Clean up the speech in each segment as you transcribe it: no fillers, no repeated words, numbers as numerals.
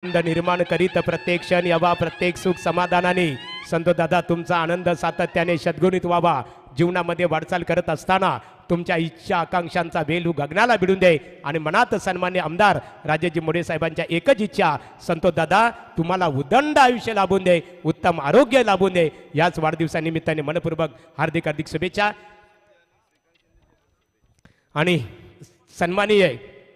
आनंद निर्माण करीत प्रत्येक क्षण यावा, प्रत्येक सुख समाधानाने. संत दादा तुमचा आनंद सातत्याने सद्गुणित व्हावा. जीवनामध्ये वाटचाल करत असताना तुमच्या इच्छा आकांक्षांचा वेलू गगनाला भिडून दे आणि मनात सन्मान्य आमदार राजाजी मोरे साहेबांच्या एकच इच्छा, संतो दादा तुम्हाला उदंड आयुष्य लाभून दे, उत्तम आरोग्य लाभून दे. याच वाढदिवसानिमित्ताने मनपूर्वक हार्दिक हार्दिक शुभेच्छा. आणि सन्माननीय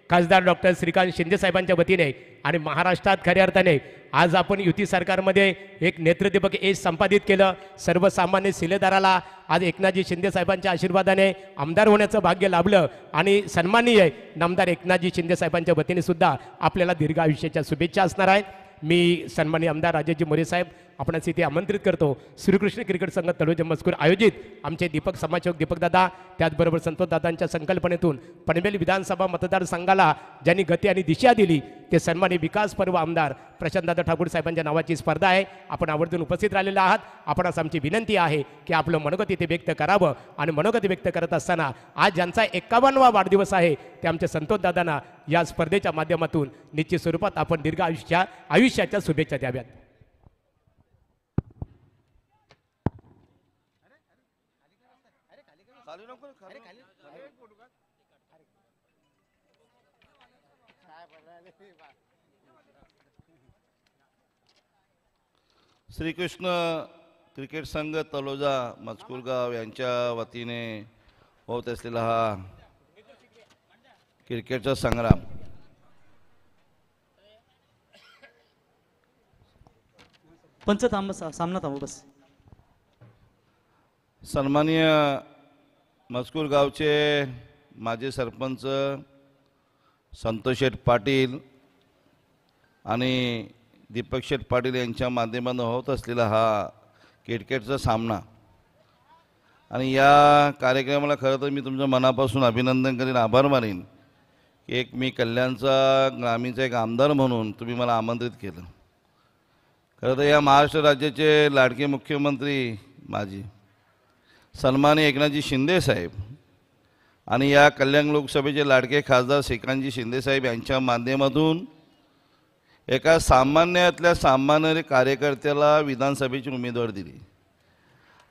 खासदार डॉक्टर श्रीकांत शिंदे साहेबांच्या वतीने आणि महाराष्ट्रात खऱ्या अर्थाने आज आपण युती सरकारमध्ये एक नेतृत्वपक यश संपादित केलं. सर्वसामान्य शिलेदाराला आज एकनाथजी शिंदे साहेबांच्या आशीर्वादाने आमदार होण्याचं भाग्य लाभलं. आणि सन्माननीय नामदार एकनाथजी शिंदे साहेबांच्या वतीने सुद्धा आपल्याला दीर्घ आयुष्याच्या शुभेच्छा असणार आहेत. मी सन्माननीय आमदार राजाजी मोरे साहेब आपणास इथे आमंत्रित करतो. श्रीकृष्ण क्रिकेट संघ तळोजा मजकूर आयोजित आमचे दीपक समाजसेवक दीपक दादा, त्याचबरोबर संतोष दादांच्या संकल्पनेतून पनवेल विधानसभा मतदारसंघाला ज्यांनी गती आणि दिशा दिली ते सन्माननीय विकास पर्व आमदार प्रशांतदादा ठाकूर साहेबांच्या नावाची स्पर्धा आहे. आपण आवर्जून उपस्थित राहिलेला आहात. आपणास आमची विनंती आहे की आपलं मनोगत इथे व्यक्त करावं. आणि मनोगत व्यक्त करत असताना आज ज्यांचा 51वा वाढदिवस आहे ते आमच्या संतोष दादांना या स्पर्धेच्या माध्यमातून निश्चित स्वरूपात आपण दीर्घ आयुष्याच्या शुभेच्छा द्याव्यात. श्रीकृष्ण क्रिकेट संघ तलोजा मजकुरगाव यांच्या वतीने होत असलेला हा क्रिकेटचा संग्राम पंच सामना थांबव बस. सन्माननीय मजकूर गावचे माजी सरपंच संतोष शेठ पाटील आणि दीपक शेठ पाटील यांच्या माध्यमातून होत असलेला हा क्रिकेटचा सामना. आणि या कार्यक्रमाला खरं तर मी तुमच्या मनापासून अभिनंदन करीन, आभार मानेन की एक मी कल्याणचा ग्रामीणचा एक आमदार म्हणून तुम्ही मला आमंत्रित केलं. खरं तर या महाराष्ट्र राज्याचे लाडके मुख्यमंत्री माजी सन्माननीय एकनाथजी शिंदे साहेब आणि या कल्याण लोकसभेचे लाडके खासदार श्रीकांतजी शिंदे साहेब यांच्या माध्यमातून एका सामान्यातल्या सामान्य कार्यकर्त्याला विधानसभेची उमेदवार दिली.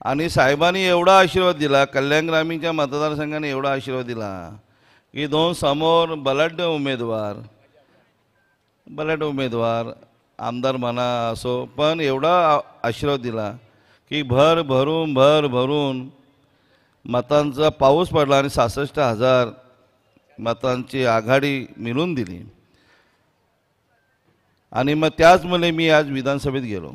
आणि साहेबांनी एवढा आशीर्वाद दिला, कल्याण ग्रामीणच्या मतदारसंघाने एवढा आशीर्वाद दिला की दोन समोर बलाढ्य उमेदवार आमदार म्हणा असो, पण एवढा आशीर्वाद दिला की भरून मतांचा पाऊस पडला आणि 66,000 मतांची आघाडी मिळून दिली. आणि मग त्याचमुळे मी आज विधानसभेत गेलो.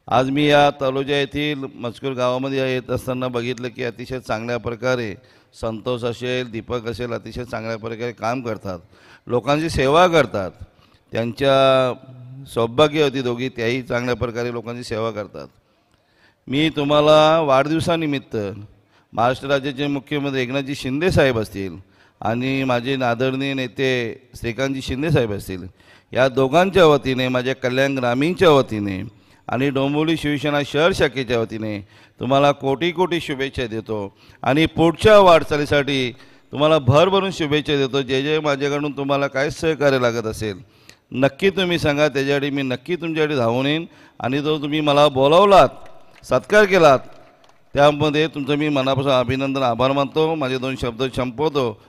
आज मी या तलोजा येथील मजकूर गावामध्ये येत असताना बघितलं की अतिशय चांगल्या प्रकारे संतोष असेल, दीपक असेल, अतिशय चांगल्या प्रकारे काम करतात, लोकांची सेवा करतात. त्यांच्या सौभाग्यवती दोघी त्याही चांगल्या प्रकारे लोकांची सेवा करतात. मी तुम्हाला वाढदिवसानिमित्त महाराष्ट्र राज्याचे मुख्यमंत्री एकनाथजी शिंदे साहेब असतील आणि माझे आदरणीय नेते श्रीकांतजी शिंदे साहेब असतील, या दोघांच्या वतीने, माझ्या कल्याण ग्रामीणच्या वतीने आणि डोंबिवली शिवसेना शहर शाखेच्या वतीने तुम्हाला कोटी कोटी शुभेच्छा देतो. आणि पुढच्या वाटचालीसाठी तुम्हाला भरभरून शुभेच्छा देतो. जे जे माझ्याकडून तुम्हाला काय सहकार्य लागत असेल नक्की तुम्ही सांगा, त्याच्यासाठी मी नक्की तुमच्यासाठी धावून येईन. आणि जो तुम्ही मला बोलावलात, सत्कार केलात, त्यामध्ये तुमचं मी मनापासून अभिनंदन, आभार मानतो. माझे 2 शब्द संपवतो.